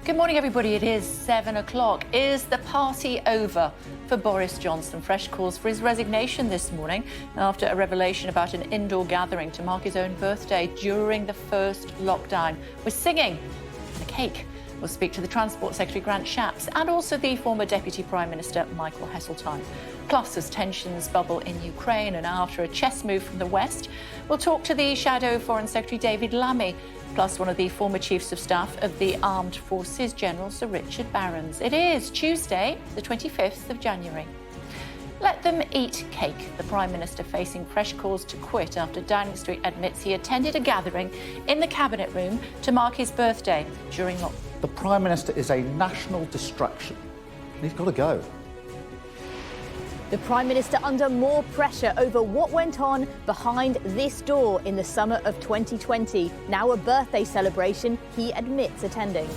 Good morning, everybody. It is 7 o'clock. Is the party over for Boris Johnson? Fresh calls for his resignation this morning after a revelation about an indoor gathering to mark his own birthday during the first lockdown with singing and a cake. We'll speak to the Transport Secretary, Grant Shapps, and also the former Deputy Prime Minister, Michael Heseltine. Plus, as tensions bubble in Ukraine and after a chess move from the West, we'll talk to the Shadow Foreign Secretary, David Lammy, plus one of the former Chiefs of Staff of the Armed Forces, General Sir Richard Barrons. It is Tuesday, the 25th of January. Let them eat cake. The Prime Minister facing fresh calls to quit after Downing Street admits he attended a gathering in the Cabinet Room to mark his birthday during lockdown. The Prime Minister is a national distraction. He's got to go. The Prime Minister under more pressure over what went on behind this door in the summer of 2020. Now a birthday celebration he admits attending.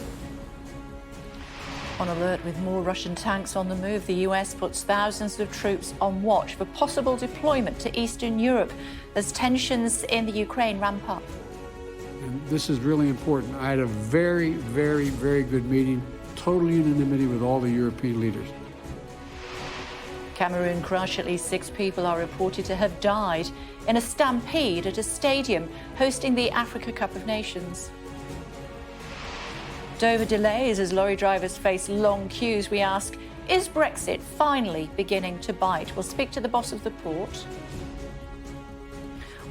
On alert with more Russian tanks on the move, the US puts thousands of troops on watch for possible deployment to Eastern Europe as tensions in the Ukraine ramp up. And this is really important. I had a very, very, very good meeting, total unanimity with all the European leaders. Cameroon crash. At least 6 people are reported to have died in a stampede at a stadium hosting the Africa Cup of Nations. Dover delays as lorry drivers face long queues. We ask, is Brexit finally beginning to bite? We'll speak to the boss of the port.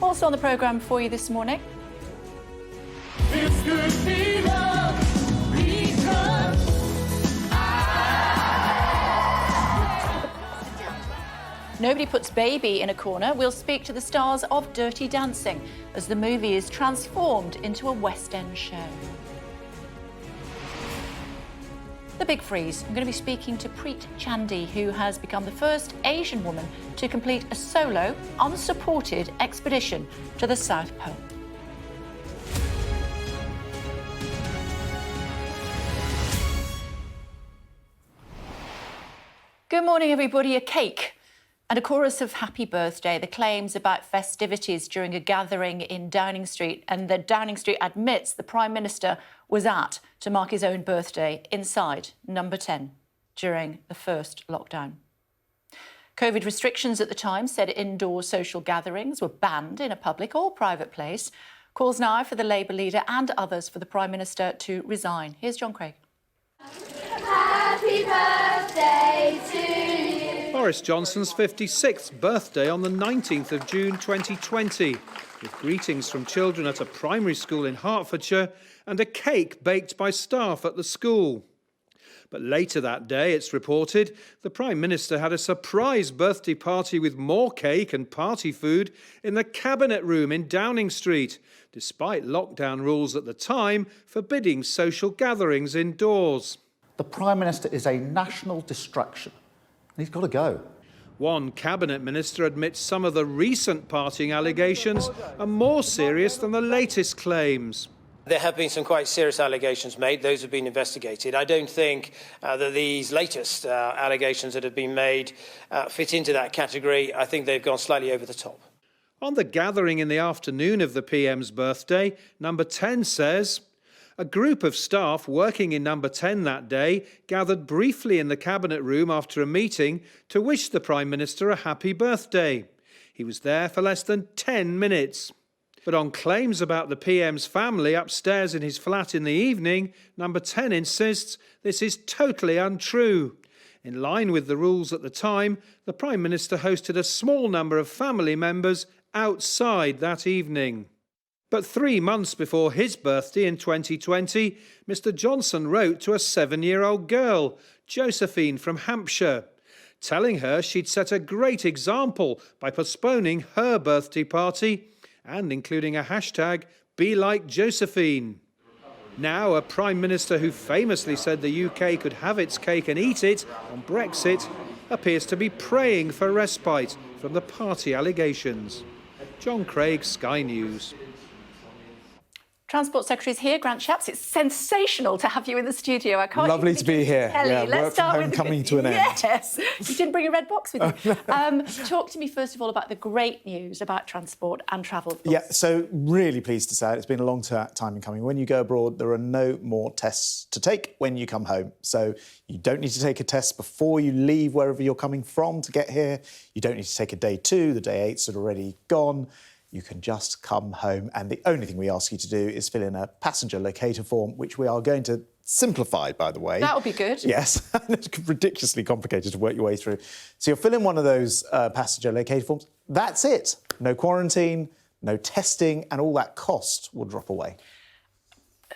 Also on the programme for you this morning. This could be love because Nobody puts baby in a corner. We'll speak to the stars of Dirty Dancing as the movie is transformed into a West End show. The big freeze. I'm going to be speaking to Preet Chandy, who has become the first Asian woman to complete a solo, unsupported expedition to the South Pole. Good morning, everybody. A cake and a chorus of happy birthday. The claims about festivities during a gathering in Downing Street, and that Downing Street admits the Prime Minister was at to mark his own birthday inside number 10 during the first lockdown. COVID restrictions at the time said indoor social gatherings were banned in a public or private place. Calls now for the Labour leader and others for the Prime Minister to resign. Here's John Craig. Happy birthday to you. Boris Johnson's 56th birthday on the 19th of June 2020, with greetings from children at a primary school in Hertfordshire and a cake baked by staff at the school. But later that day, it's reported, the Prime Minister had a surprise birthday party with more cake and party food in the Cabinet Room in Downing Street, despite lockdown rules at the time forbidding social gatherings indoors. The Prime Minister is a national distraction. He's got to go. One cabinet minister admits some of the recent partying allegations are more serious than the latest claims. There have been some quite serious allegations made. Those have been investigated. I don't think that these latest allegations that have been made fit into that category. I think they've gone slightly over the top. On the gathering in the afternoon of the PM's birthday, number 10 says, a group of staff working in number 10 that day gathered briefly in the Cabinet Room after a meeting to wish the Prime Minister a happy birthday. He was there for less than 10 minutes. But on claims about the PM's family upstairs in his flat in the evening, number 10 insists this is totally untrue. In line with the rules at the time, the Prime Minister hosted a small number of family members outside that evening. But 3 months before his birthday in 2020, Mr Johnson wrote to a 7-year-old girl, Josephine from Hampshire, telling her she'd set a great example by postponing her birthday party and including a hashtag, #BeLikeJosephine. Now, a Prime Minister who famously said the UK could have its cake and eat it on Brexit appears to be praying for respite from the party allegations. John Craig, Sky News. Transport Secretaries here, Grant Shapps. It's sensational to have you in the studio. I can't. Lovely to be here. Ellie, Yeah, let's work start from home with coming to an end. Yes, you didn't bring a red box with you. Talk to me first of all about the great news about transport and travel. Yeah, so really pleased to say it's been a long time in coming. When you go abroad, there are no more tests to take when you come home. So you don't need to take a test before you leave wherever you're coming from to get here. You don't need to take a day 2. The day 8's already gone. You can just come home, and the only thing we ask you to do is fill in a passenger locator form, which we are going to simplify, by the way. That would be good. Yes, it's ridiculously complicated to work your way through. So you'll fill in one of those passenger locator forms. That's it. No quarantine, no testing, and all that cost will drop away.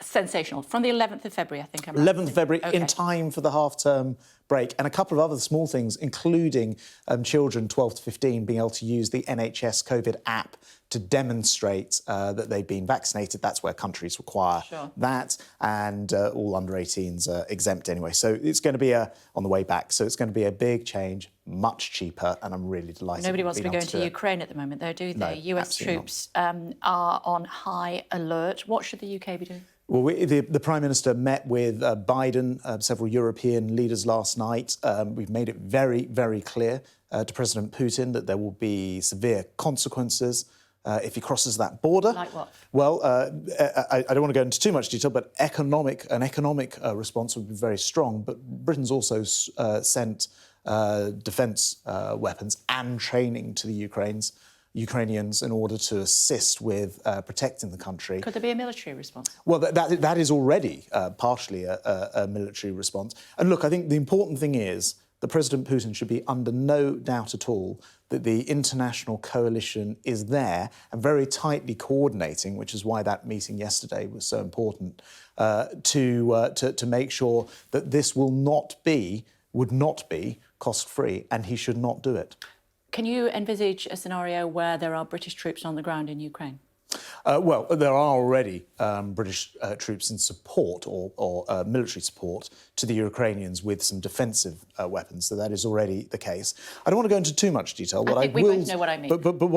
Sensational. From the 11th of February, I think. 11th of February, okay. in time for the half-term break, and a couple of other small things, including children 12 to 15 being able to use the NHS COVID app to demonstrate that they've been vaccinated. That's where countries require that, and all under 18s are exempt anyway. So it's going to be on the way back. So it's going to be a big change, much cheaper, and I'm really delighted. Nobody wants to be going to Ukraine at the moment, though, do they? No, US troops are on high alert. What should the UK be doing? Well, the Prime Minister met with Biden, several European leaders last night. We've made it very, very clear to President Putin that there will be severe consequences if he crosses that border. Like what? Well, I don't want to go into too much detail, but an economic response would be very strong. But Britain's also sent defence weapons and training to the Ukrainians in order to assist with protecting the country. Could there be a military response? Well, that is already partially a military response. And look, I think the important thing is that President Putin should be under no doubt at all that the international coalition is there and very tightly coordinating, which is why that meeting yesterday was so important, to make sure that this would not be cost-free, and he should not do it. Can you envisage a scenario where there are British troops on the ground in Ukraine? Well, there are already British troops in support or military support to the Ukrainians with some defensive weapons, so that is already the case. I don't want to go into too much detail. I think we both know what I mean. But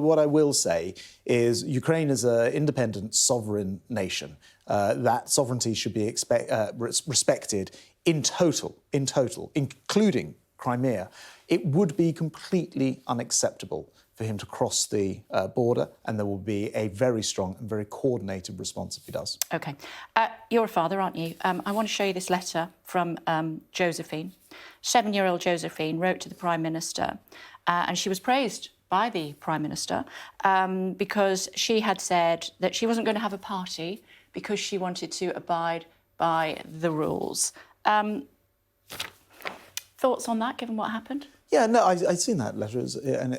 what I will say is Ukraine is an independent, sovereign nation. That sovereignty should be respected in total, including Crimea. It would be completely unacceptable for him to cross the border, and there will be a very strong and very coordinated response if he does. OK. You're a father, aren't you? I want to show you this letter from Josephine. 7-year-old Josephine wrote to the Prime Minister, and she was praised by the Prime Minister because she had said that she wasn't going to have a party because she wanted to abide by the rules. Thoughts on that, given what happened? Yeah, no, I've seen that letter,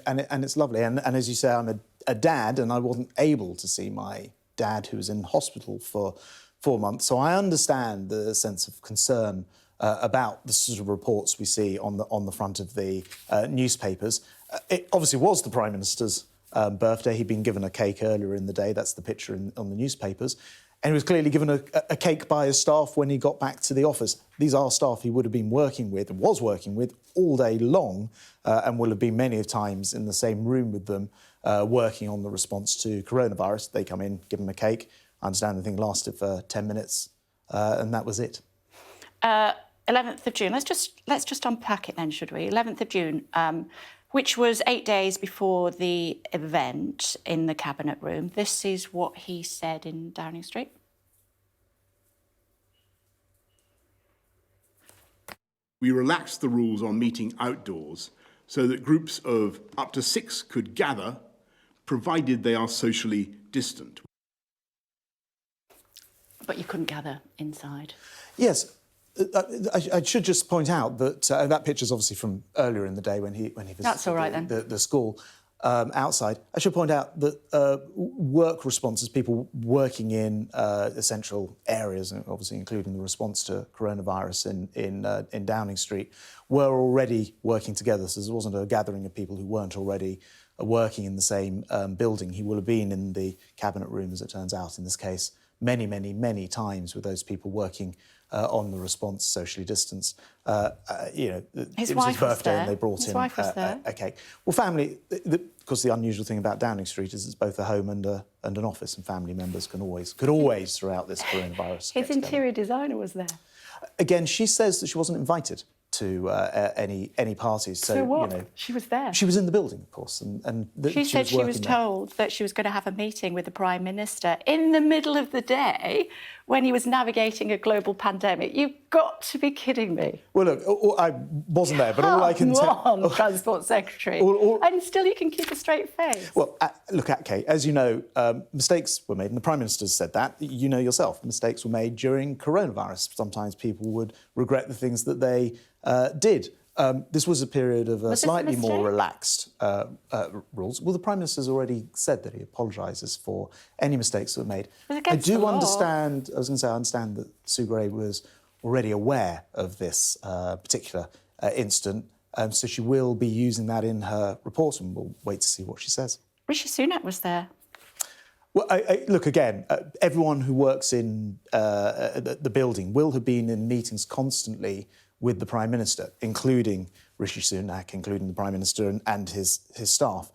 and it's lovely. And as you say, I'm a dad, and I wasn't able to see my dad, who was in hospital for 4 months. So I understand the sense of concern about the sort of reports we see on the front of the newspapers. It obviously was the Prime Minister's birthday. He'd been given a cake earlier in the day. That's the picture on the newspapers. And he was clearly given a cake by his staff when he got back to the office. These are staff he would have been working with and was working with all day long and will have been many times in the same room with them working on the response to coronavirus. They come in, give him a cake. I understand the thing lasted for 10 minutes and that was it. 11th of June. Let's just unpack it then, should we? 11th of June, which was 8 days before the event in the Cabinet Room. This is what he said in Downing Street. We relaxed the rules on meeting outdoors so that groups of up to 6 could gather, provided they are socially distant. But you couldn't gather inside. Yes. I should just point out that that picture's obviously from earlier in the day when he visited That's all right, then. the school outside. I should point out that work responses, people working in essential areas, and obviously including the response to coronavirus in Downing Street, were already working together. So there wasn't a gathering of people who weren't already working in the same building. He will have been in the Cabinet Room, as it turns out, in this case, many, many, many times with those people working on the response, socially distanced. It was his birthday and they brought him a cake. Well, family, course, the unusual thing about Downing Street is it's both a home and an office, and family members could always throughout this coronavirus. His interior designer was there. Again, she says that she wasn't invited to any parties. So what? You know, She was there. she was in the building, of course, and She said she was told that she was going to have a meeting with the Prime Minister in the middle of the day when he was navigating a global pandemic. You've got to be kidding me. Well, look, I wasn't there, but all I can tell... Come on, Transport Secretary. And still you can keep a straight face. Well, look, Kate, as you know, mistakes were made, and the Prime Minister said that. You know yourself, mistakes were made during coronavirus. Sometimes people would regret the things that they did. This was a period of slightly more relaxed rules. Well, the Prime Minister's already said that he apologises for any mistakes that were made. I do understand, I was going to say, I understand that Sue Gray was already aware of this particular incident, so she will be using that in her report, and we'll wait to see what she says. Rishi Sunak was there. Well, look, again, everyone who works in the building will have been in meetings constantly with the Prime Minister, including Rishi Sunak, including the Prime Minister and his staff.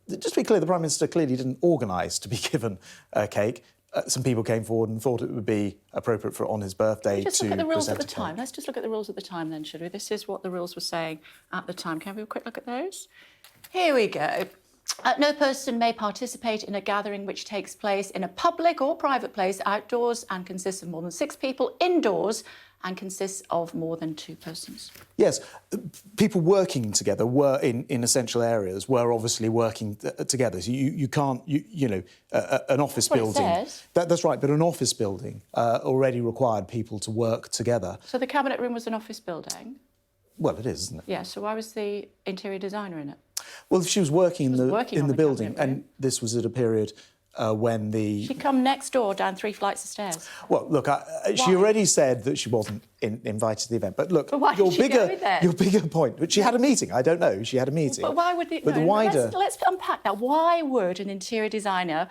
Just to be clear, the Prime Minister clearly didn't organise to be given a cake. Some people came forward and thought it would be appropriate for on his birthday Let's to look at the rules at present the a cake. time. Let's just look at the rules at the time then, should we? This is what the rules were saying at the time. Can we have a quick look at those? Here we go. No person may participate in a gathering which takes place in a public or private place outdoors and consists of more than 6 people, indoors and consists of more than 2 persons. Yes, people working together were in essential areas were obviously working together. So you can't, you know, an office building. What it says. That's right, but an office building already required people to work together. So the Cabinet Room was an office building? Well, it is, isn't it? Yeah, so why was the interior designer in it? Well, she was working in the building, Cabinet Room. and this was at a period when the... She'd come next door down 3 flights of stairs. Well, look, she already said that she wasn't invited to the event. But look, why did she go then? your bigger point, but she had a meeting. I don't know. She had a meeting. But why would it? But no, the wider... Let's unpack that. Why would an interior designer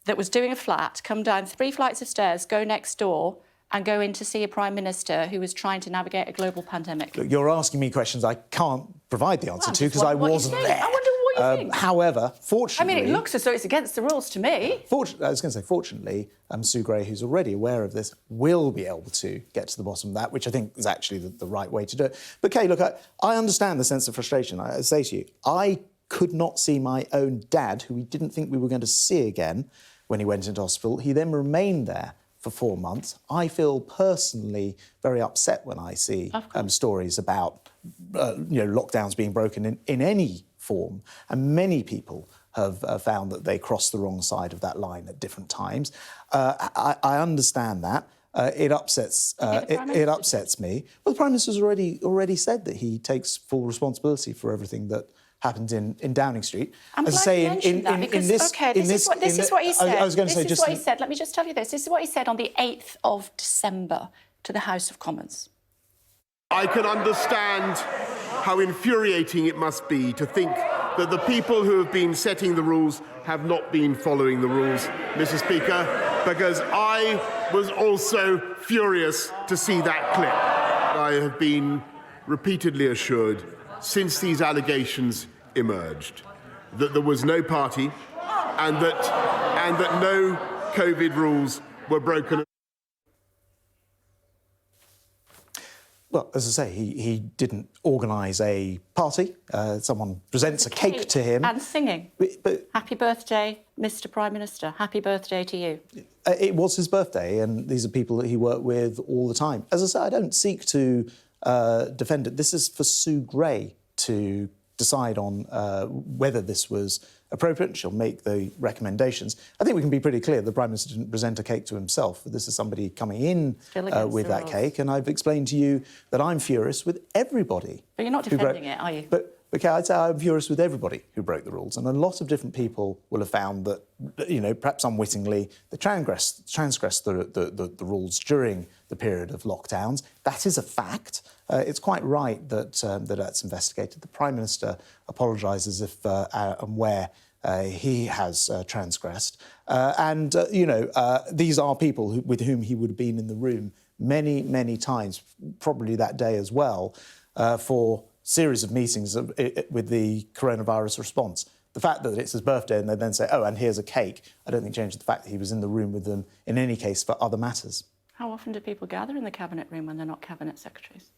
that was doing a flat come down 3 flights of stairs, go next door, and go in to see a Prime Minister who was trying to navigate a global pandemic? Look, you're asking me questions I can't provide the answer to because I wasn't there. I wonder what you think. However, fortunately... I mean, it looks as though it's against the rules to me. I was going to say, fortunately, Sue Gray, who's already aware of this, will be able to get to the bottom of that, which I think is actually the right way to do it. But, Kay, look, I understand the sense of frustration. I say to you, I could not see my own dad, who we didn't think we were going to see again when he went into hospital. He then remained there for 4 months. I feel personally very upset when I see stories about lockdowns being broken in any form, and many people have found that they crossed the wrong side of that line at different times. I understand that. It upsets me. Well, the Prime Minister's already said that he takes full responsibility for everything that happened in Downing Street. I'm glad you mentioned that because, this is what he said. I was going to say this is what he said. Let me just tell you this. This is what he said on the 8th of December to the House of Commons. I can understand how infuriating it must be to think that the people who have been setting the rules have not been following the rules, Mr. Speaker, because I was also furious to see that clip. I have been repeatedly assured since these allegations emerged that there was no party and that no COVID rules were broken. Well, as I say, he didn't organise a party. Someone presents a cake to him. And singing. But happy birthday, Mr. Prime Minister. Happy birthday to you. It was his birthday, and these are people that he worked with all the time. As I say, I don't seek to defend it. This is for Sue Gray to decide on whether this was appropriate. She'll make the recommendations. I think we can be pretty clear the Prime Minister didn't present a cake to himself. This is somebody coming in with that cake, and I've explained to you that I'm furious with everybody. But you're not defending it, are you? But Kay, I'd say I'm furious with everybody who broke the rules, and a lot of different people will have found that, perhaps unwittingly, they transgressed the rules during the period of lockdowns. That is a fact. It's quite right that that's investigated. The Prime Minister apologises if and where he has transgressed. These are people with whom he would have been in the room many, many times, probably that day as well, for series of meetings with the coronavirus response. the fact that it's his birthday and they then say, oh, and here's a cake, I don't think changes the fact that he was in the room with them in any case for other matters. How often do people gather in the Cabinet room when they're not Cabinet Secretaries?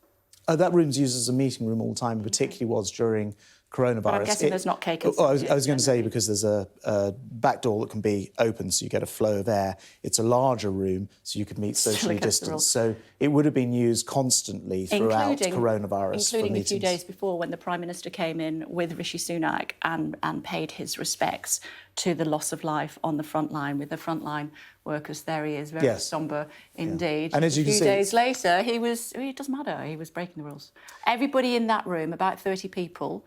That room's used as a meeting room all the time, particularly was during coronavirus. But I'm guessing there's not cake and I was going to say, maybe. because there's a back door that can be open so you get a flow of air. It's a larger room, so you could meet socially distanced. So it would have been used constantly throughout coronavirus. Including for a few meetings. days before when the Prime Minister came in with Rishi Sunak and paid his respects to the loss of life on the front line, with the frontline workers. There he is, very sombre indeed. Yeah. And as you a can few see, days later, it doesn't matter, he was breaking the rules. Everybody in that room, about 30 people,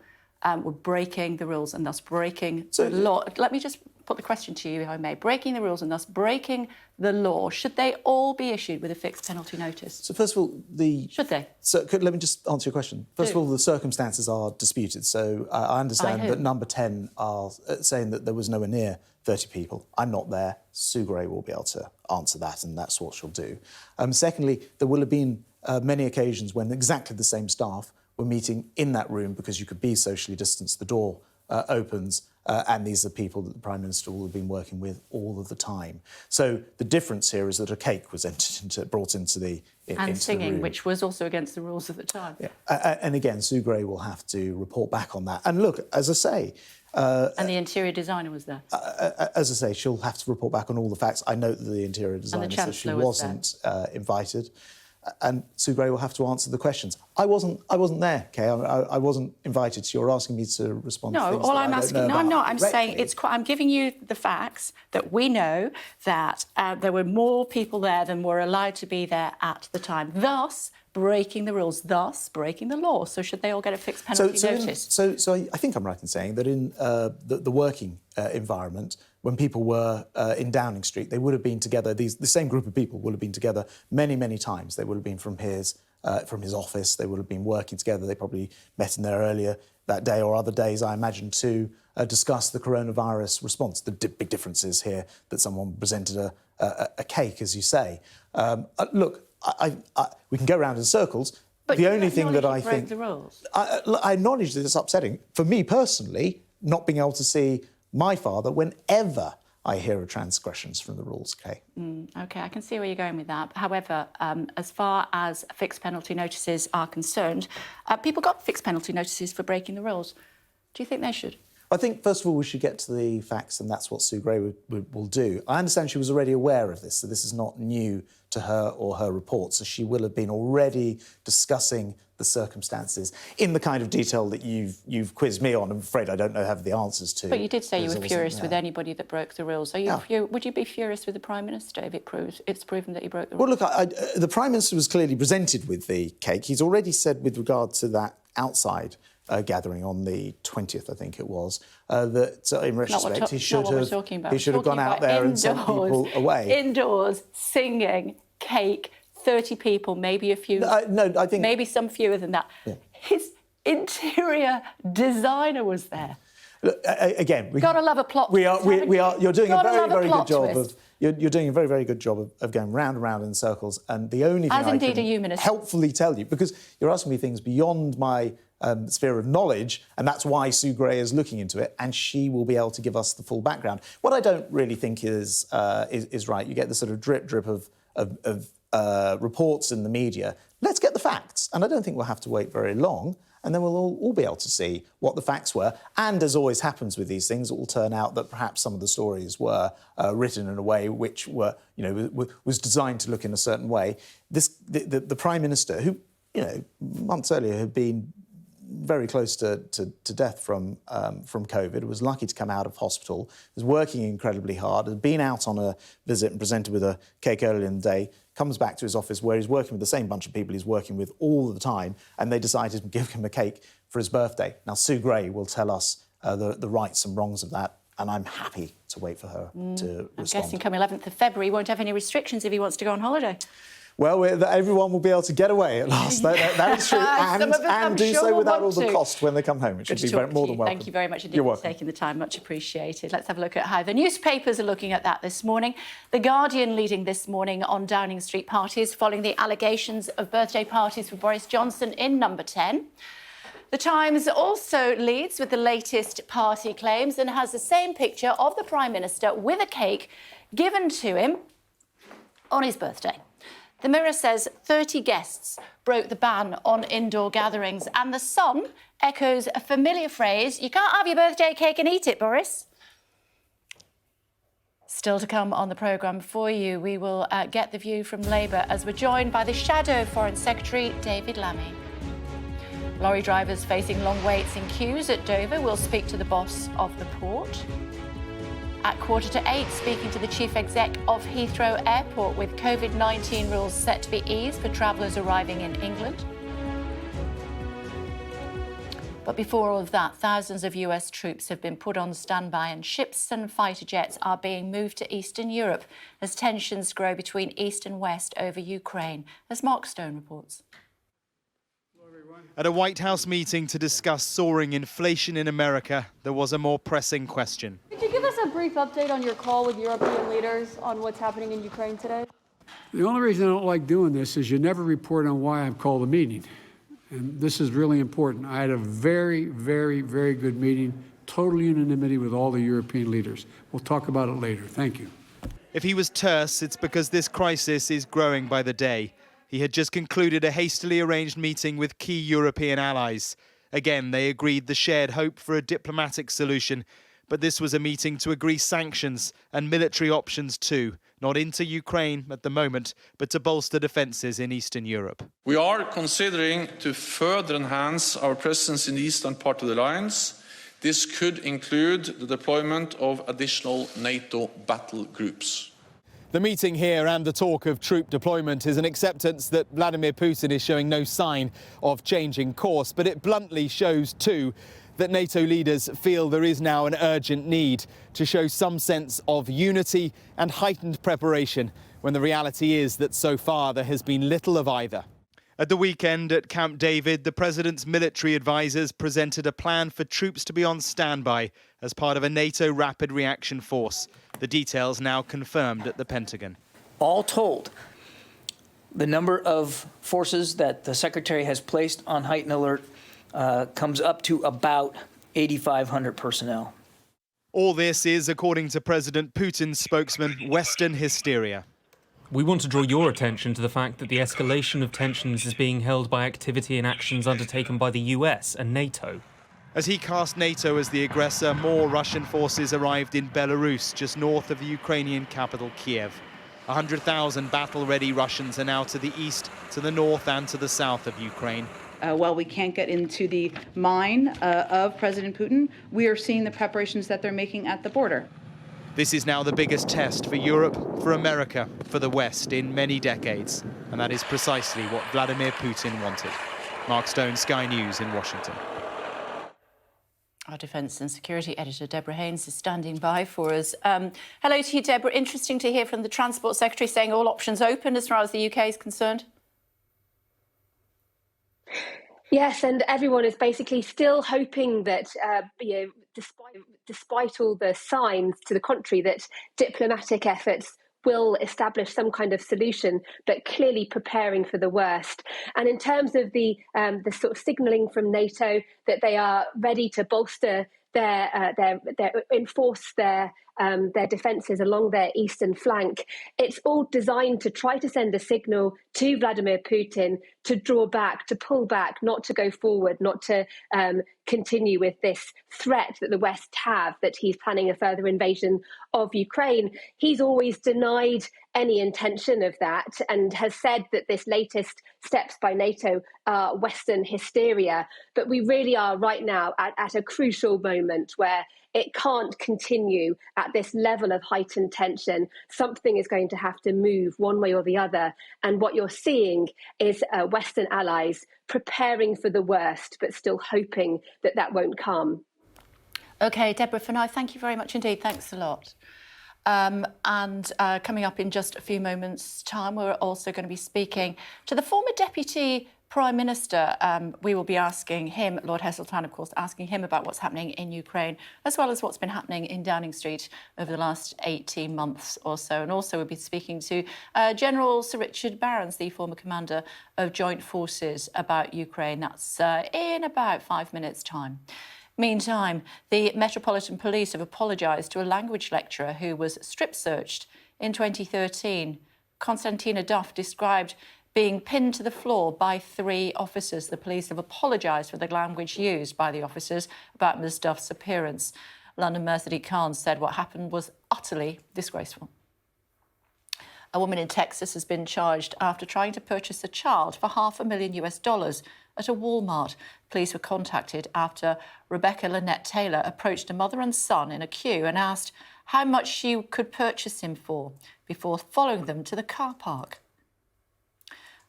were breaking the rules and thus breaking the law. Let me just put the question to you, if I may. Breaking the rules and thus breaking the law, should they all be issued with a fixed penalty notice? So first of all, Should they? So let me just answer your question. First of all, the circumstances are disputed. So I understand that number 10 are saying that there was nowhere near 30 people. I'm not there. Sue Gray will be able to answer that, and that's what she'll do. Secondly, there will have been many occasions when exactly the same staff were meeting in that room because you could be socially distanced. The door opens, and these are people that the Prime Minister will have been working with all of the time. So the difference here is that a cake was brought into the and singing, the room. which was also against the rules at the time. Yeah. And again, Sue Gray will have to report back on that. And look, as I say... and the interior designer was there. As I say, she'll have to report back on all the facts. I note that the interior designer said she wasn't invited. And Sue Gray will have to answer the questions. I wasn't there, Kay. I wasn't invited. So you're asking me to respond to things all that I'm I don't asking... know No, I'm about not. I'm saying directly. I'm giving you the facts that we know that there were more people there than were allowed to be there at the time, thus breaking the rules, thus breaking the law. So should they all get a fixed penalty notice? So I think I'm right in saying that in the working environment, when people were in Downing Street, they would have been together. The same group of people would have been together many, many times. They would have been from his office. They would have been working together. They probably met in there earlier that day or other days, I imagine, to discuss the coronavirus response. The big difference is here that someone presented a cake, as you say. Look, we can go around in circles. But the only thing that I broke think the rules. I acknowledge that it's upsetting for me personally, not being able to see my father whenever I hear of transgressions from the rules, Kay. OK, I can see where you're going with that. However, as far as fixed penalty notices are concerned, people got fixed penalty notices for breaking the rules. Do you think they should? I think, first of all, we should get to the facts, and that's what Sue Gray will do. I understand she was already aware of this, so this is not new to her or her report, so she will have been already discussing the circumstances in the kind of detail that you've quizzed me on. I'm afraid I don't have the answers to. But you did say you were furious with anybody that broke the rules. Would you be furious with the Prime Minister if it's proven that he broke the rules? Well, look, the Prime Minister was clearly presented with the cake. He's already said, with regard to that outside gathering on the 20th, I think it was, that in retrospect he should have gone out there and sent people away. Indoors, singing, cake, 30 people, maybe a few. No, I think... Maybe some fewer than that. Yeah. His interior designer was there. Look, again, gotta love a plot. You're doing a very, very good job You're doing a very, very good job of going round and round in circles. And the only thing I can helpfully tell you, because you're asking me things beyond my sphere of knowledge, and that's why Sue Gray is looking into it, and she will be able to give us the full background. What I don't really think is right. You get the sort of drip of reports in the media. Let's get the facts, and I don't think we'll have to wait very long. And then we'll all be able to see what the facts were. And as always happens with these things, it will turn out that perhaps some of the stories were written in a way which was designed to look in a certain way. The Prime Minister, who months earlier had been very close to death from COVID, was lucky to come out of hospital, was working incredibly hard, had been out on a visit and presented with a cake earlier in the day, comes back to his office where he's working with the same bunch of people he's working with all the time, and they decided to give him a cake for his birthday. Now, Sue Gray will tell us the rights and wrongs of that, and I'm happy to wait for her to respond. I'm guessing come 11th of February, he won't have any restrictions if he wants to go on holiday. Well, everyone will be able to get away at last. That is true. And do so without all the cost when they come home. It should be more than welcome. Thank you very much indeed for taking the time. Much appreciated. Let's have a look at how the newspapers are looking at that this morning. The Guardian leading this morning on Downing Street parties following the allegations of birthday parties for Boris Johnson in number 10. The Times also leads with the latest party claims and has the same picture of the Prime Minister with a cake given to him on his birthday. The Mirror says 30 guests broke the ban on indoor gatherings, and The Sun echoes a familiar phrase, "You can't have your birthday cake and eat it, Boris." Still to come on the programme for you, we will get the view from Labour as we're joined by the shadow Foreign Secretary, David Lammy. Lorry drivers facing long waits in queues at Dover will speak to the boss of the port. At 7:45, speaking to the chief exec of Heathrow Airport with COVID-19 rules set to be eased for travellers arriving in England. But before all of that, thousands of US troops have been put on standby and ships and fighter jets are being moved to Eastern Europe as tensions grow between East and West over Ukraine, as Mark Stone reports. At a White House meeting to discuss soaring inflation in America, there was a more pressing question. Could you give us a brief update on your call with European leaders on what's happening in Ukraine today? The only reason I don't like doing this is you never report on why I've called a meeting. And this is really important. I had a very, very, very good meeting, total unanimity with all the European leaders. We'll talk about it later. Thank you. If he was terse, it's because this crisis is growing by the day. He had just concluded a hastily arranged meeting with key European allies. Again, they agreed the shared hope for a diplomatic solution. But this was a meeting to agree sanctions and military options too, not into Ukraine at the moment, but to bolster defences in Eastern Europe. We are considering to further enhance our presence in the eastern part of the alliance. This could include the deployment of additional NATO battle groups. The meeting here and the talk of troop deployment is an acceptance that Vladimir Putin is showing no sign of changing course, but it bluntly shows too that NATO leaders feel there is now an urgent need to show some sense of unity and heightened preparation when the reality is that so far there has been little of either. At the weekend at Camp David, the president's military advisers presented a plan for troops to be on standby as part of a NATO rapid reaction force. The details now confirmed at the Pentagon. All told, the number of forces that the Secretary has placed on heightened alert comes up to about 8,500 personnel. All this is, according to President Putin's spokesman, Western hysteria. We want to draw your attention to the fact that the escalation of tensions is being held by activity and actions undertaken by the US and NATO. As he cast NATO as the aggressor, more Russian forces arrived in Belarus, just north of the Ukrainian capital, Kiev. 100,000 battle-ready Russians are now to the east, to the north and to the south of Ukraine. While we can't get into the mind of President Putin, we are seeing the preparations that they're making at the border. This is now the biggest test for Europe, for America, for the West in many decades. And that is precisely what Vladimir Putin wanted. Mark Stone, Sky News in Washington. Our Defence and Security Editor, Deborah Haynes, is standing by for us. Hello to you, Deborah. Interesting to hear from the Transport Secretary saying all options open as far as the UK is concerned. Yes, and everyone is basically still hoping that, despite all the signs to the contrary, that diplomatic efforts will establish some kind of solution, but clearly preparing for the worst. And in terms of the sort of signalling from NATO that they are ready to bolster enforce their defences along their eastern flank, it's all designed to try to send a signal to Vladimir Putin to draw back, to pull back, not to go forward, not to continue with this threat that the West have, that he's planning a further invasion of Ukraine. He's always denied any intention of that and has said that this latest steps by NATO are Western hysteria. But we really are right now at a crucial moment where it can't continue at this level of heightened tension. Something is going to have to move one way or the other. And what you're seeing is Western allies preparing for the worst, but still hoping that that won't come. OK, Deborah, for now, thank you very much indeed. Thanks a lot. Coming up in just a few moments' time, we're also going to be speaking to the former Deputy Prime Minister. We will be asking him, Lord Heseltine, of course, asking him about what's happening in Ukraine, as well as what's been happening in Downing Street over the last 18 months or so. And also we'll be speaking to General Sir Richard Barrons, the former commander of Joint Forces, about Ukraine. That's in about 5 minutes' time. Meantime, the Metropolitan Police have apologised to a language lecturer who was strip-searched in 2013. Constantina Duff described being pinned to the floor by 3 officers. The police have apologised for the language used by the officers about Ms Duff's appearance. London Mayor Sadiq Khan said what happened was utterly disgraceful. A woman in Texas has been charged after trying to purchase a child for $500,000 at a Walmart. Police were contacted after Rebecca Lynette Taylor approached a mother and son in a queue and asked how much she could purchase him for before following them to the car park.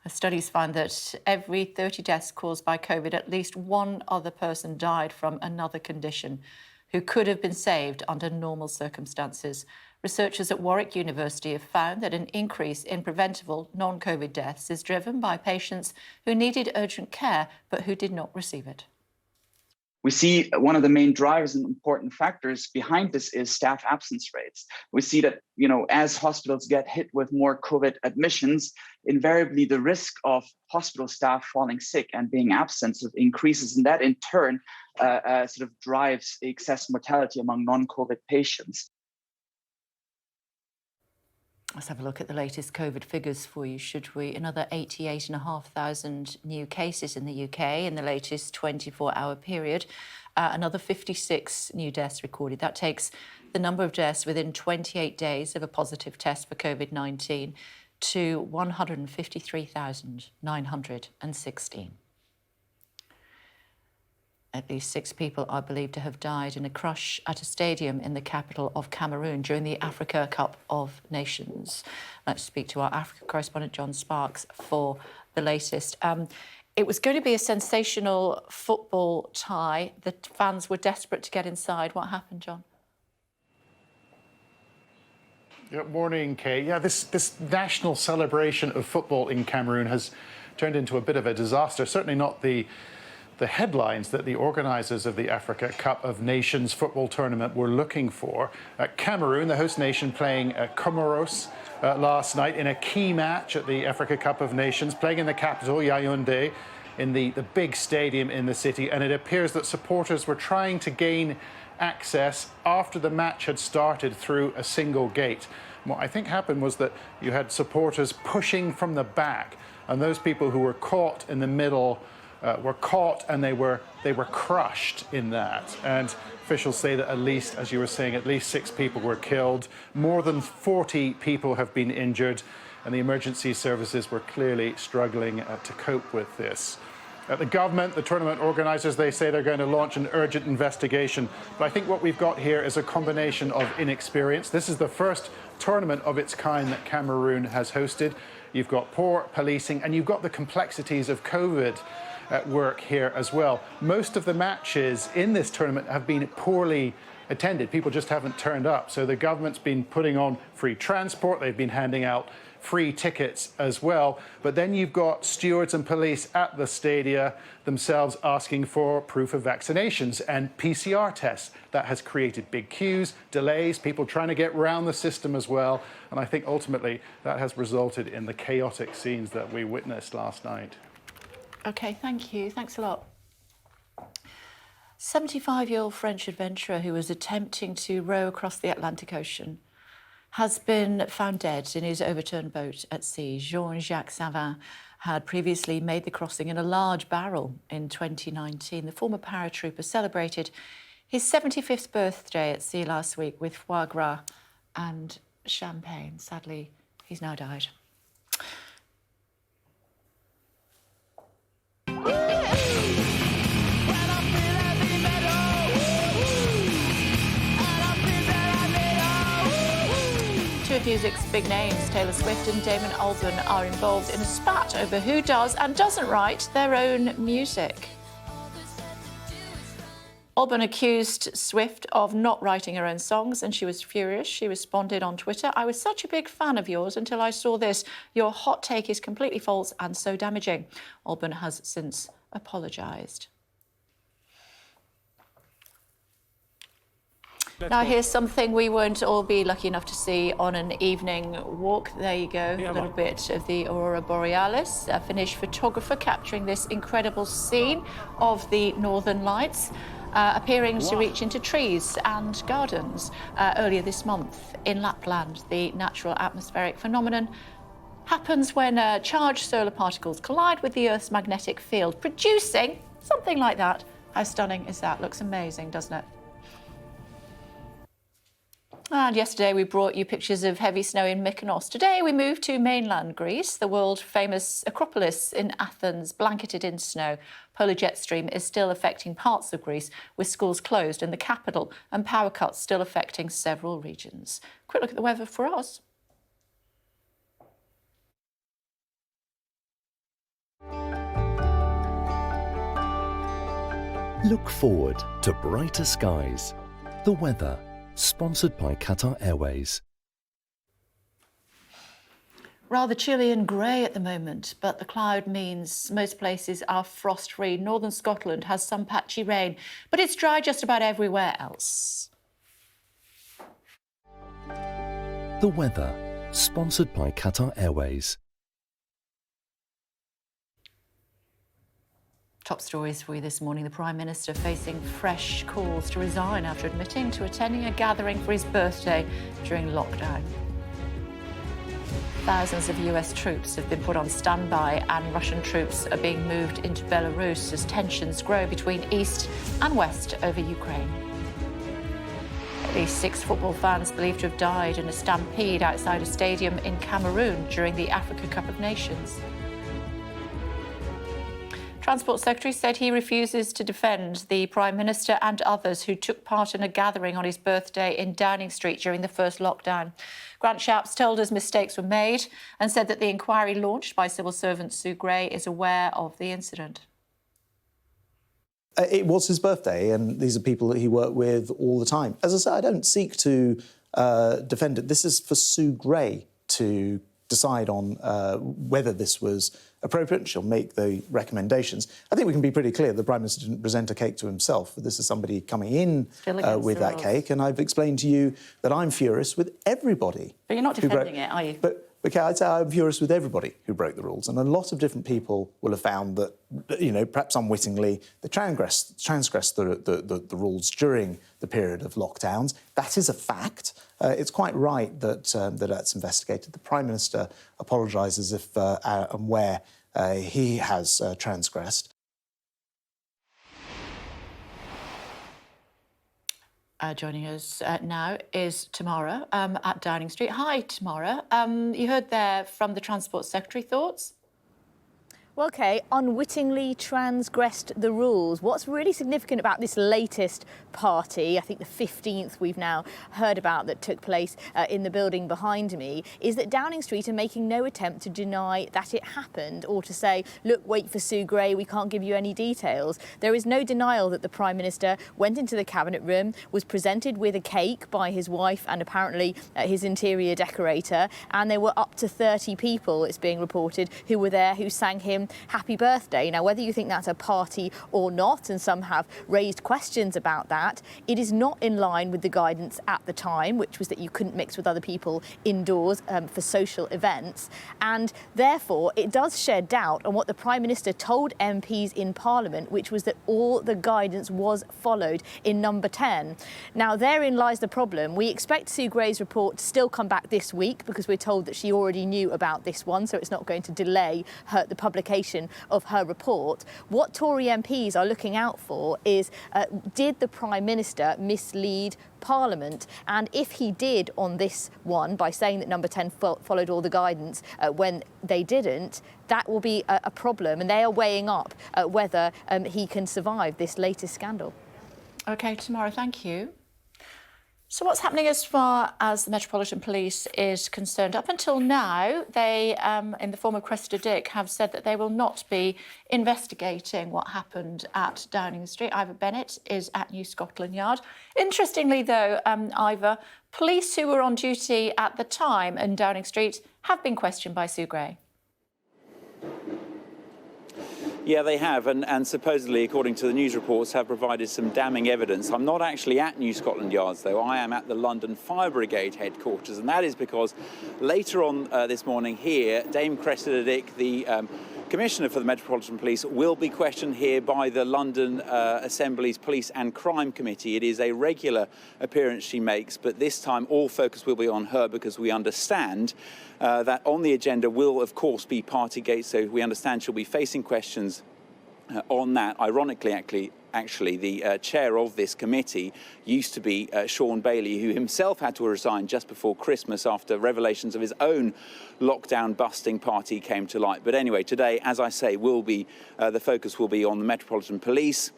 Studies find that every 30 deaths caused by COVID, at least one other person died from another condition who could have been saved under normal circumstances. Researchers at Warwick University have found that an increase in preventable non-COVID deaths is driven by patients who needed urgent care but who did not receive it. We see one of the main drivers and important factors behind this is staff absence rates. We see that, as hospitals get hit with more COVID admissions, invariably the risk of hospital staff falling sick and being absent sort of increases, and that in turn sort of drives excess mortality among non-COVID patients. Let's have a look at the latest COVID figures for you, should we? Another 88,500 new cases in the UK in the latest 24-hour period. Another 56 new deaths recorded. That takes the number of deaths within 28 days of a positive test for COVID-19 to 153,916. At least 6 people are believed to have died in a crush at a stadium in the capital of Cameroon during the Africa Cup of Nations. Let's speak to our Africa correspondent, John Sparks, for the latest. It was going to be a sensational football tie. The fans were desperate to get inside. What happened, John? Good morning, Kay. Yeah, this national celebration of football in Cameroon has turned into a bit of a disaster. Certainly not the headlines that the organisers of the Africa Cup of Nations football tournament were looking for. Cameroon, the host nation, playing Comoros last night in a key match at the Africa Cup of Nations, playing in the capital, Yaoundé, in the big stadium in the city. And it appears that supporters were trying to gain access after the match had started through a single gate. What I think happened was that you had supporters pushing from the back, and those people who were caught in the middle were caught, and they were crushed in that. And officials say that at least, as you were saying, at least 6 people were killed. More than 40 people have been injured, and the emergency services were clearly struggling to cope with this. The government, the tournament organisers, they say they're going to launch an urgent investigation. But I think what we've got here is a combination of inexperience. This is the first tournament of its kind that Cameroon has hosted. You've got poor policing, and you've got the complexities of COVID at work here as well. Most of the matches in this tournament have been poorly attended. People just haven't turned up. So the government's been putting on free transport. They've been handing out free tickets as well. But then you've got stewards and police at the stadia themselves asking for proof of vaccinations and PCR tests. That has created big queues, delays, people trying to get around the system as well. And I think ultimately that has resulted in the chaotic scenes that we witnessed last night. OK, thank you. Thanks a lot. 75-year-old French adventurer who was attempting to row across the Atlantic Ocean has been found dead in his overturned boat at sea. Jean-Jacques Savin had previously made the crossing in a large barrel in 2019. The former paratrooper celebrated his 75th birthday at sea last week with foie gras and champagne. Sadly, he's now died. Two of music's big names, Taylor Swift and Damon Albarn, are involved in a spat over who does and doesn't write their own music. Alban accused Swift of not writing her own songs, and she was furious. She responded on Twitter, "I was such a big fan of yours until I saw this. Your hot take is completely false and so damaging." Alban has since apologised. Now, here's something we won't all be lucky enough to see on an evening walk. There you go, a little bit of the Aurora Borealis. A Finnish photographer capturing this incredible scene of the Northern Lights, appearing to reach into trees and gardens earlier this month in Lapland. The natural atmospheric phenomenon happens when charged solar particles collide with the Earth's magnetic field, producing something like that. How stunning is that? Looks amazing, doesn't it? And yesterday we brought you pictures of heavy snow in Mykonos. Today we move to mainland Greece, the world-famous Acropolis in Athens, blanketed in snow. Polar jet stream is still affecting parts of Greece, with schools closed in the capital and power cuts still affecting several regions. Quick look at the weather for us. Look forward to brighter skies. The weather. Sponsored by Qatar Airways. Rather chilly and grey at the moment, but the cloud means most places are frost-free. Northern Scotland has some patchy rain, but it's dry just about everywhere else. The weather. Sponsored by Qatar Airways. Top stories for you this morning. The Prime Minister facing fresh calls to resign after admitting to attending a gathering for his birthday during lockdown. Thousands of US troops have been put on standby and Russian troops are being moved into Belarus as tensions grow between East and West over Ukraine. At least 6 football fans believed to have died in a stampede outside a stadium in Cameroon during the Africa Cup of Nations. Transport Secretary said he refuses to defend the Prime Minister and others who took part in a gathering on his birthday in Downing Street during the first lockdown. Grant Shapps told us mistakes were made and said that the inquiry launched by civil servant Sue Gray is aware of the incident. It was his birthday, and these are people that he worked with all the time. As I said, I don't seek to defend it. This is for Sue Gray to decide on whether this was appropriate. She'll make the recommendations. I think we can be pretty clear the Prime Minister didn't present a cake to himself. This is somebody coming in with that cake, and I've explained to you that I'm furious with everybody. But you're not defending it, are you? But I'd say I'm furious with everybody who broke the rules, and a lot of different people will have found that, you know, perhaps unwittingly, they transgressed the rules during the period of lockdowns. That is a fact. It's quite right that that's investigated. The Prime Minister apologises if and where he has transgressed. Joining us now is Tamara at Downing Street. Hi, Tamara. You heard there from the Transport Secretary. Thoughts? Well, Kay, unwittingly transgressed the rules. What's really significant about this latest party, I think the 15th we've now heard about that took place in the building behind me, is that Downing Street are making no attempt to deny that it happened or to say, look, wait for Sue Gray, we can't give you any details. There is no denial that the Prime Minister went into the Cabinet room, was presented with a cake by his wife and apparently his interior decorator, and there were up to 30 people, it's being reported, who were there who sang him happy birthday. Now, whether you think that's a party or not, and some have raised questions about that, it is not in line with the guidance at the time, which was that you couldn't mix with other people indoors for social events. And therefore, it does shed doubt on what the Prime Minister told MPs in Parliament, which was that all the guidance was followed in number 10. Now, therein lies the problem. We expect Sue Gray's report to still come back this week because we're told that she already knew about this one, so it's not going to delay the publication of her report. What Tory MPs are looking out for is, did the Prime Minister mislead Parliament? And if he did on this one, by saying that number 10 followed all the guidance when they didn't, that will be a problem. And they are weighing up whether he can survive this latest scandal. OK, Tamara, thank you. So what's happening as far as the Metropolitan Police is concerned? Up until now, they, in the form of Cressida Dick, have said that they will not be investigating what happened at Downing Street. Ivor Bennett is at New Scotland Yard. Interestingly, though, Ivor, police who were on duty at the time in Downing Street have been questioned by Sue Gray. Yeah, they have, and supposedly, according to the news reports, have provided some damning evidence. I'm not actually at New Scotland Yards, though. I am at the London Fire Brigade headquarters, and that is because later on this morning here, Dame Cressida Dick, the Commissioner for the Metropolitan Police, will be questioned here by the London Assembly's Police and Crime Committee. It is a regular appearance she makes, but this time all focus will be on her because we understand that on the agenda will, of course, be Partygate, so we understand she'll be facing questions on that. Ironically, actually, the chair of this committee used to be Sean Bailey, who himself had to resign just before Christmas after revelations of his own lockdown-busting party came to light. But anyway, today, as I say, will be the focus will be on the Metropolitan Police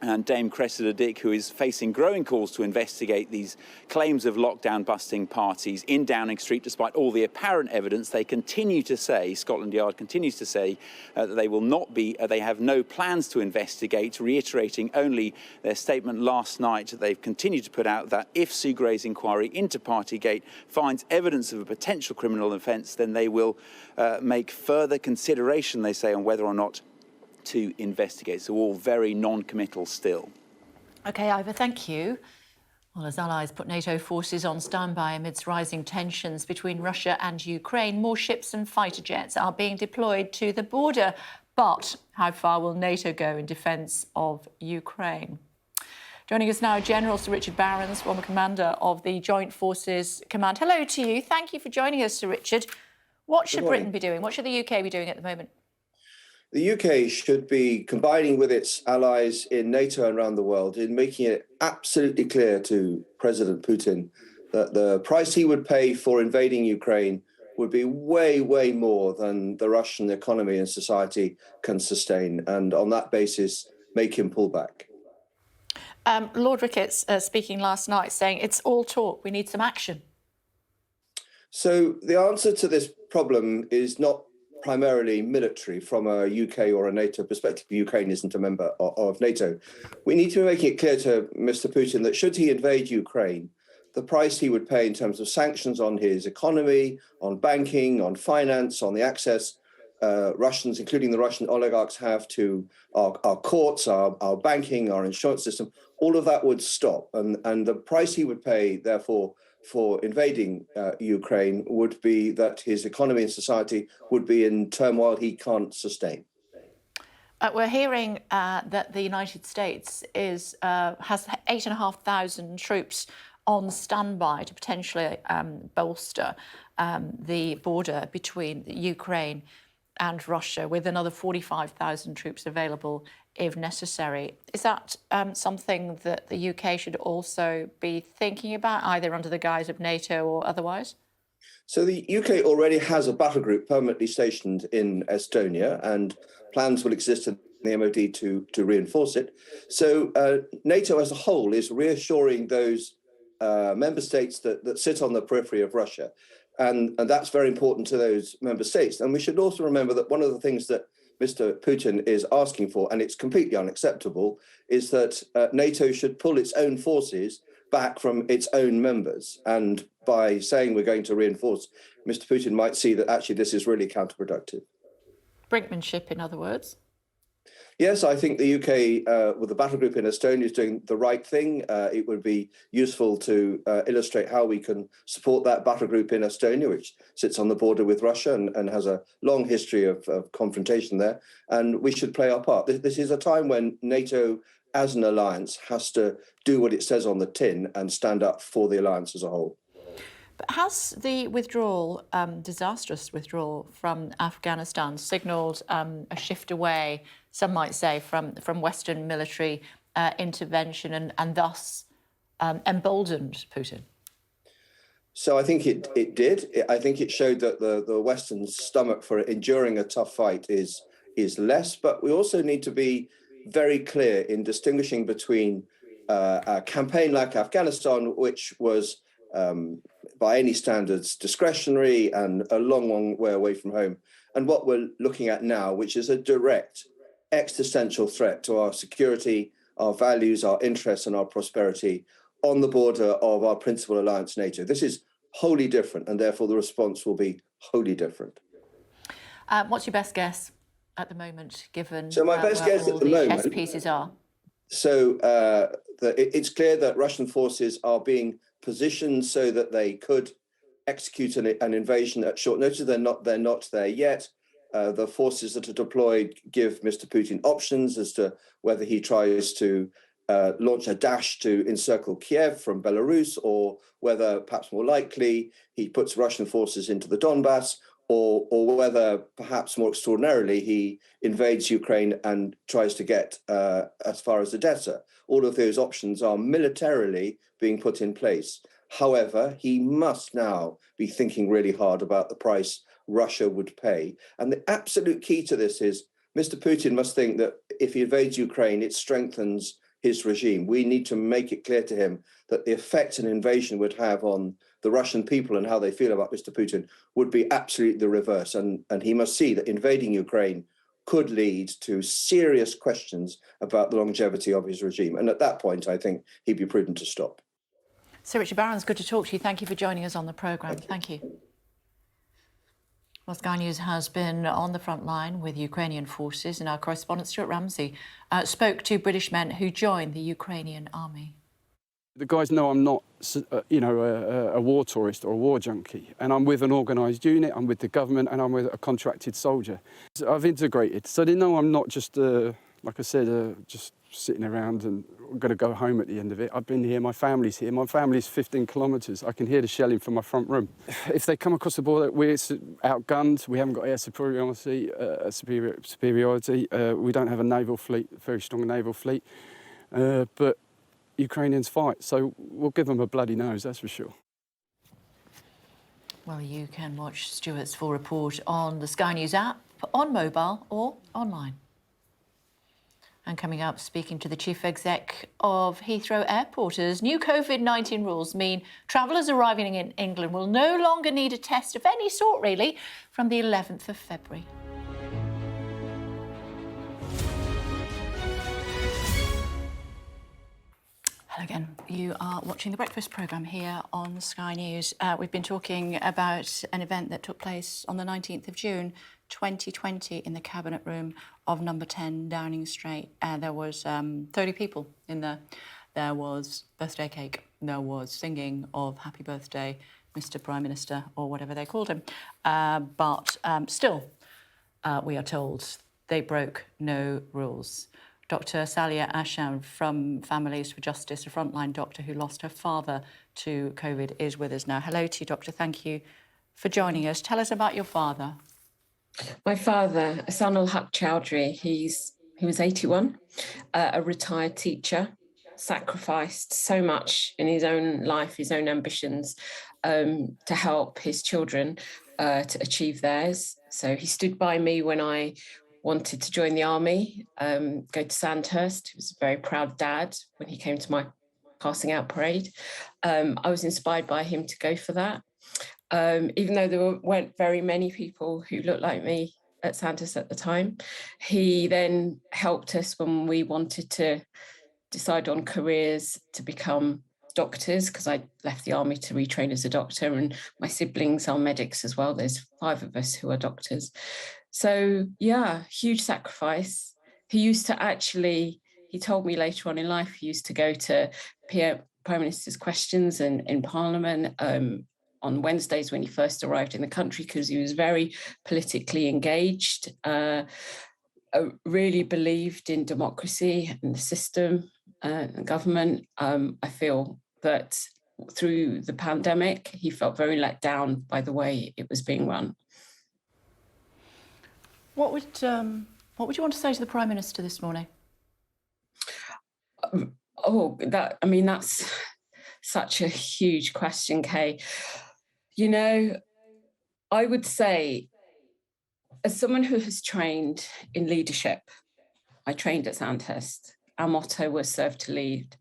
and Dame Cressida Dick, who is facing growing calls to investigate these claims of lockdown-busting parties in Downing Street. Despite all the apparent evidence, they continue to say, Scotland Yard continues to say, that they will not be, they have no plans to investigate, reiterating only their statement last night that they've continued to put out that if Sue Gray's inquiry into Partygate finds evidence of a potential criminal offence, then they will make further consideration, they say, on whether or not to investigate. So all very non-committal still. OK, Ivor, thank you. Well, as allies put NATO forces on standby amidst rising tensions between Russia and Ukraine, more ships and fighter jets are being deployed to the border. But how far will NATO go in defence of Ukraine? Joining us now, General Sir Richard Barrons, former commander of the Joint Forces Command. Hello to you. Thank you for joining us, Sir Richard. What should Britain be doing? What should the UK be doing at the moment? The UK should be combining with its allies in NATO and around the world in making it absolutely clear to President Putin that the price he would pay for invading Ukraine would be way, way more than the Russian economy and society can sustain. And on that basis, make him pull back. Lord Ricketts speaking last night saying it's all talk, we need some action. So the answer to this problem is not primarily military from a UK or a NATO perspective. Ukraine isn't a member of NATO. We need to be making it clear to Mr. Putin that should he invade Ukraine, the price he would pay in terms of sanctions on his economy, on banking, on finance, on the access Russians, including the Russian oligarchs, have to our courts, our banking, our insurance system, all of that would stop. And the price he would pay, therefore, for invading Ukraine would be that his economy and society would be in turmoil he can't sustain. We're hearing that the United States has 8,500 troops on standby to potentially bolster the border between Ukraine and Russia, with another 45,000 troops available if necessary. Is that something that the UK should also be thinking about, either under the guise of NATO or otherwise? So the UK already has a battle group permanently stationed in Estonia, and plans will exist in the MOD to reinforce it. So NATO as a whole is reassuring those member states that sit on the periphery of Russia. And that's very important to those member states. And we should also remember that one of the things that Mr. Putin is asking for, and it's completely unacceptable, is that NATO should pull its own forces back from its own members. And by saying we're going to reinforce, Mr. Putin might see that actually this is really counterproductive. Brinkmanship, in other words. Yes, I think the UK, with the battle group in Estonia, is doing the right thing. It would be useful to illustrate how we can support that battle group in Estonia, which sits on the border with Russia and has a long history of confrontation there. And we should play our part. This is a time when NATO, as an alliance, has to do what it says on the tin and stand up for the alliance as a whole. But has the withdrawal, disastrous withdrawal from Afghanistan, signalled a shift away, some might say, from Western military intervention and thus emboldened Putin? So I think it did. I think it showed that the Western stomach for enduring a tough fight is less. But we also need to be very clear in distinguishing between a campaign like Afghanistan, which was by any standards discretionary and a long, long way away from home, and what we're looking at now, which is a direct existential threat to our security, our values, our interests, and our prosperity on the border of our principal alliance, NATO. This is wholly different, and therefore the response will be wholly different. What's your best guess at the moment, given So my best guess all at the the moment, chess pieces are? So it's clear that Russian forces are being positioned so that they could execute an invasion at short notice. They're not there yet. The forces that are deployed give Mr. Putin options as to whether he tries to launch a dash to encircle Kiev from Belarus, or whether, perhaps more likely, he puts Russian forces into the Donbass, or whether, perhaps more extraordinarily, he invades Ukraine and tries to get as far as Odessa. All of those options are militarily being put in place. However, he must now be thinking really hard about the price Russia would pay. And the absolute key to this is Mr. Putin must think that if he invades Ukraine, it strengthens his regime. We need to make it clear to him that the effect an invasion would have on the Russian people and how they feel about Mr. Putin would be absolutely the reverse. And he must see that invading Ukraine could lead to serious questions about the longevity of his regime. And at that point, I think he'd be prudent to stop. Sir Richard Barron's, good to talk to you. Thank you for joining us on the programme. Thank you. Well, Sky News has been on the front line with Ukrainian forces, and our correspondent Stuart Ramsey spoke to British men who joined the Ukrainian army. The guys know I'm not, a war tourist or a war junkie, and I'm with an organised unit, I'm with the government, and I'm with a contracted soldier. So I've integrated, so they know I'm not just, like I said, just sitting around and going to go home at the end of it. I've been here, my family's here. My family's 15 kilometres. I can hear the shelling from my front room. If they come across the border, we're outgunned. We haven't got air superiority. We don't have a naval fleet, a very strong naval fleet. But Ukrainians fight, so we'll give them a bloody nose, that's for sure. Well, you can watch Stuart's full report on the Sky News app, on mobile or online. And coming up, speaking to the chief exec of Heathrow Airport, as new COVID-19 rules mean travellers arriving in England will no longer need a test of any sort, really, from the 11th of February. Hello again. You are watching the Breakfast programme here on Sky News. We've been talking about an event that took place on the 19th of June 2020 in the cabinet room of number 10 Downing Street. There was 30 people in there. There was birthday cake. There was singing of Happy Birthday, Mr. Prime Minister, or whatever they called him. But still, we are told they broke no rules. Dr. Salia Asham from Families for Justice, a frontline doctor who lost her father to COVID, is with us now. Hello to you, Doctor. Thank you for joining us. Tell us about your father. My father, Sanal Haq Chowdhury, he was 81, a retired teacher, sacrificed so much in his own life, his own ambitions, to help his children to achieve theirs. So he stood by me when I wanted to join the army, go to Sandhurst. He was a very proud dad when he came to my passing out parade. I was inspired by him to go for that. Even though there weren't very many people who looked like me at Sandhurst at the time, he then helped us when we wanted to decide on careers to become doctors, because I left the army to retrain as a doctor, and my siblings are medics as well. There's 5 of us who are doctors. So, yeah, huge sacrifice. He used to actually, he told me later on in life, he used to go to Prime Minister's questions in Parliament on Wednesdays when he first arrived in the country, because he was very politically engaged, really believed in democracy and the system and government. I feel that through the pandemic, he felt very let down by the way it was being run. What would you want to say to the Prime Minister this morning? That's such a huge question, Kay. You know, I would say, as someone who has trained in leadership, I trained at Sandhurst. Our motto was serve to lead.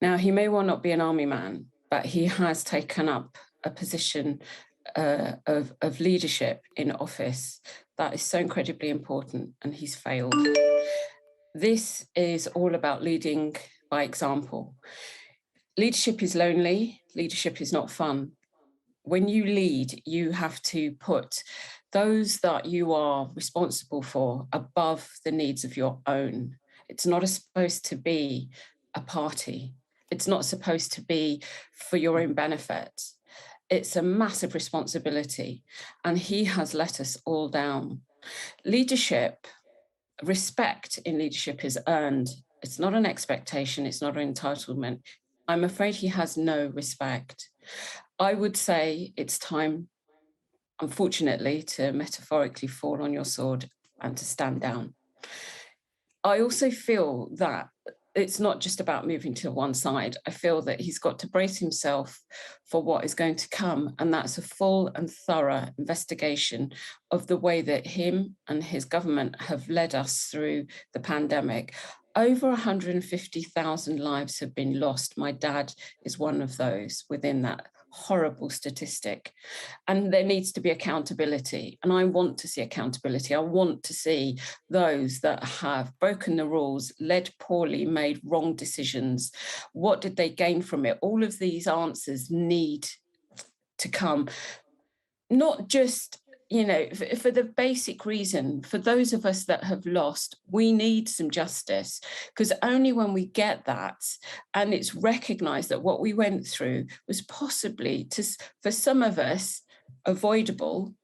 Now, he may well not be an army man, but he has taken up a position of leadership in office that is so incredibly important, and he's failed. This is all about leading by example. Leadership is lonely. Leadership is not fun. When you lead, you have to put those that you are responsible for above the needs of your own. It's not supposed to be a party. It's not supposed to be for your own benefit. It's a massive responsibility, and he has let us all down. Leadership, respect in leadership is earned. It's not an expectation. It's not an entitlement. I'm afraid he has no respect. I would say it's time, unfortunately, to metaphorically fall on your sword and to stand down. I also feel that it's not just about moving to one side. I feel that he's got to brace himself for what is going to come, and that's a full and thorough investigation of the way that him and his government have led us through the pandemic. Over 150,000 lives have been lost. My dad is one of those within that horrible statistic. And there needs to be accountability. And I want to see accountability. I want to see those that have broken the rules, led poorly, made wrong decisions. What did they gain from it? All of these answers need to come, not just, you know, for the basic reason, for those of us that have lost, we need some justice, because only when we get that and it's recognised that what we went through was possibly, for some of us, avoidable,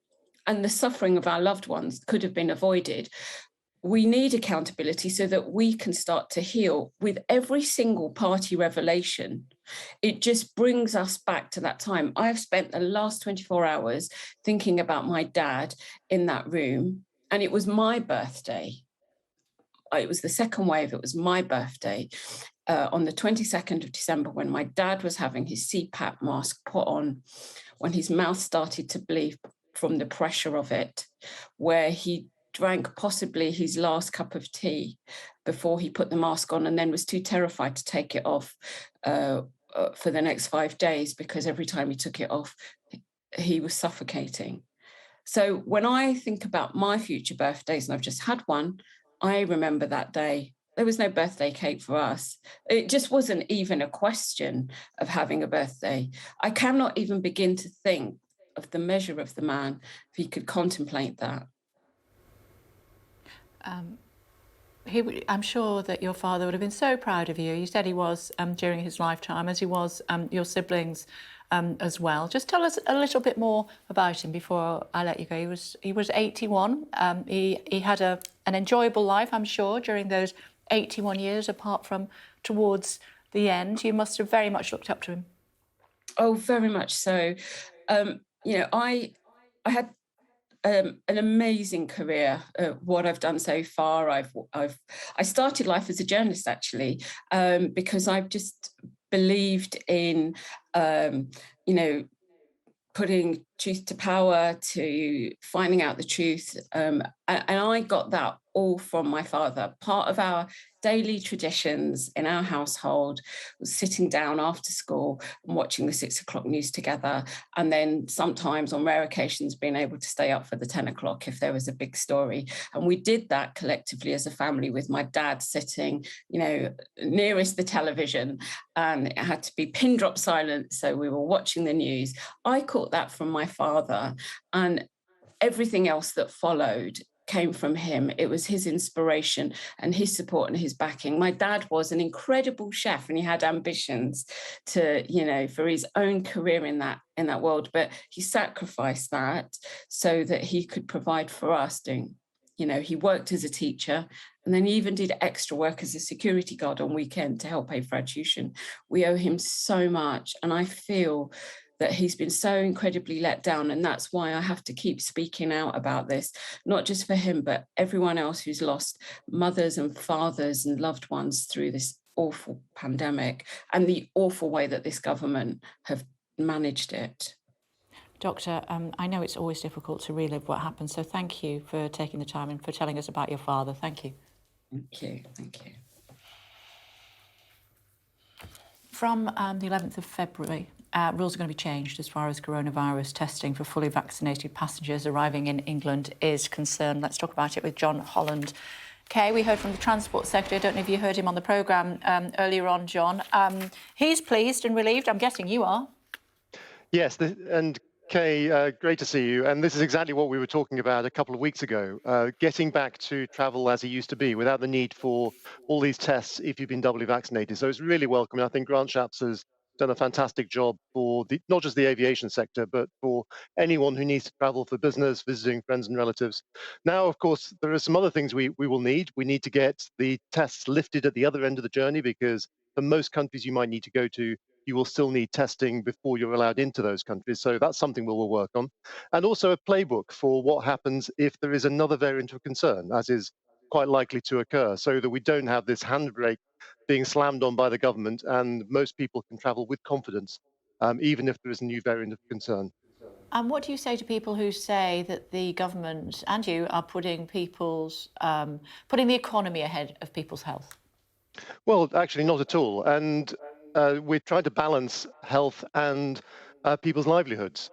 and the suffering of our loved ones could have been avoided. We need accountability so that we can start to heal. With every single party revelation, it just brings us back to that time. I've spent the last 24 hours thinking about my dad in that room, and it was my birthday. It was the second wave. It was my birthday on the 22nd of December, when my dad was having his CPAP mask put on, when his mouth started to bleed from the pressure of it, where he drank possibly his last cup of tea before he put the mask on, and then was too terrified to take it off for the next 5 days, because every time he took it off, he was suffocating. So when I think about my future birthdays, and I've just had one, I remember that day. There was no birthday cake for us. It just wasn't even a question of having a birthday. I cannot even begin to think of the measure of the man if he could contemplate that. I'm sure that your father would have been so proud of you. You said he was during his lifetime, as he was your siblings as well. Just tell us a little bit more about him before I let you go. He was 81. He had an enjoyable life, I'm sure, during those 81 years, apart from towards the end. You must have very much looked up to him. Oh, very much so. You know, I had an amazing career. What I've done so far, I started life as a journalist, actually, because I've just believed in, you know, putting truth to power, to finding out the truth, and I got that all from my father. Part of our daily traditions in our household was sitting down after school and watching the 6 o'clock news together, and then sometimes on rare occasions being able to stay up for the 10 o'clock if there was a big story. And we did that collectively as a family, with my dad sitting, you know, nearest the television, and it had to be pin drop silence, so we were watching the news. I caught that from my father, and everything else that followed came from him. It was his inspiration and his support and his backing. My dad was an incredible chef, and he had ambitions to, you know, for his own career in that world, but he sacrificed that so that he could provide for us. You know, he worked as a teacher, and then he even did extra work as a security guard on weekend to help pay for our tuition. We owe him so much, and I feel that he's been so incredibly let down, and that's why I have to keep speaking out about this, not just for him, but everyone else who's lost mothers and fathers and loved ones through this awful pandemic, and the awful way that this government have managed it. Doctor, I know it's always difficult to relive what happened, so thank you for taking the time and for telling us about your father. Thank you. Thank you. Thank you. From the 11th of February, rules are going to be changed as far as coronavirus testing for fully vaccinated passengers arriving in England is concerned. Let's talk about it with John Holland. Kay, we heard from the Transport Secretary. I don't know if you heard him on the programme earlier on, John. He's pleased and relieved. I'm guessing you are. Yes, and Kay, great to see you. And this is exactly what we were talking about a couple of weeks ago, getting back to travel as it used to be without the need for all these tests if you've been doubly vaccinated. So it's really welcome. And I think Grant Shapps has done a fantastic job for not just the aviation sector, but for anyone who needs to travel for business, visiting friends and relatives. Now, of course, there are some other things we will need. We need to get the tests lifted at the other end of the journey, because for most countries you might need to go to, you will still need testing before you're allowed into those countries. So that's something we'll work on. And also a playbook for what happens if there is another variant of concern, as is quite likely to occur, so that we don't have this handbrake being slammed on by the government and most people can travel with confidence, even if there is a new variant of concern. And what do you say to people who say that the government and you are putting the economy ahead of people's health? Well, actually not at all. And we're trying to balance health and people's livelihoods.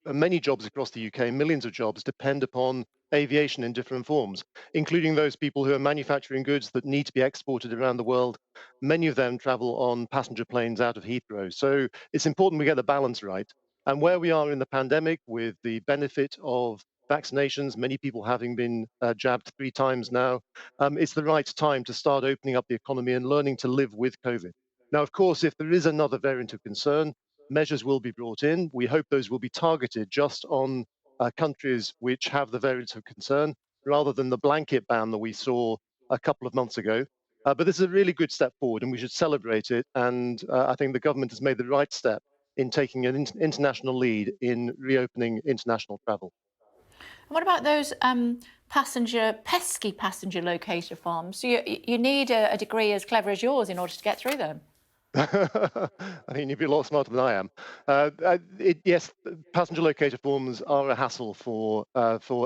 Many jobs across the UK, millions of jobs, depend upon aviation in different forms, including those people who are manufacturing goods that need to be exported around the world. Many of them travel on passenger planes out of Heathrow. So it's important we get the balance right. And where we are in the pandemic, with the benefit of vaccinations, many people having been jabbed 3 times now, it's the right time to start opening up the economy and learning to live with COVID. Now, of course, if there is another variant of concern, measures will be brought in. We hope those will be targeted just on countries which have the variants of concern, rather than the blanket ban that we saw a couple of months ago. But this is a really good step forward and we should celebrate it. And I think the government has made the right step in taking an international lead in reopening international travel. What about those pesky passenger locator forms? So you need a degree as clever as yours in order to get through them. I think you'd be a lot smarter than I am. Yes, passenger locator forms are a hassle for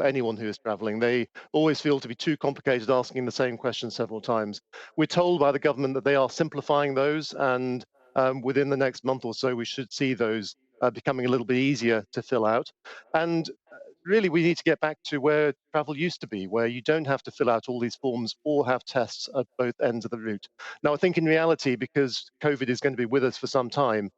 anyone who is travelling. They always feel to be too complicated, asking the same question several times. We're told by the government that they are simplifying those, and within the next month or so, we should see those becoming a little bit easier to fill out. And really, we need to get back to where travel used to be, where you don't have to fill out all these forms or have tests at both ends of the route. Now, I think in reality, because COVID is going to be with us for some time,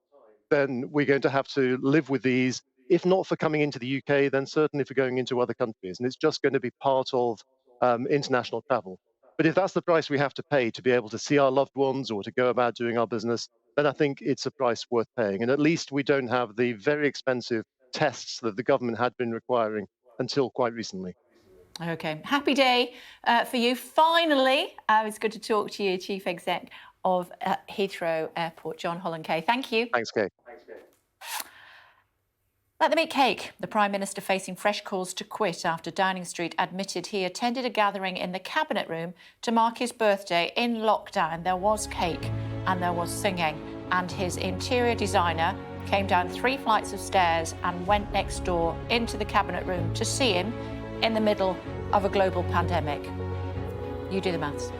then we're going to have to live with these, if not for coming into the UK, then certainly for going into other countries. And it's just going to be part of international travel. But if that's the price we have to pay to be able to see our loved ones or to go about doing our business, then I think it's a price worth paying. And at least we don't have the very expensive tests that the government had been requiring until quite recently. OK, happy day for you. Finally, it's good to talk to you, Chief Exec of Heathrow Airport, John Holland. Kay, thank you. Thanks, Kay. Let them eat cake. The Prime Minister facing fresh calls to quit after Downing Street admitted he attended a gathering in the Cabinet Room to mark his birthday in lockdown. There was cake and there was singing, and his interior designer came down 3 flights of stairs and went next door into the Cabinet Room to see him in the middle of a global pandemic. You do the maths.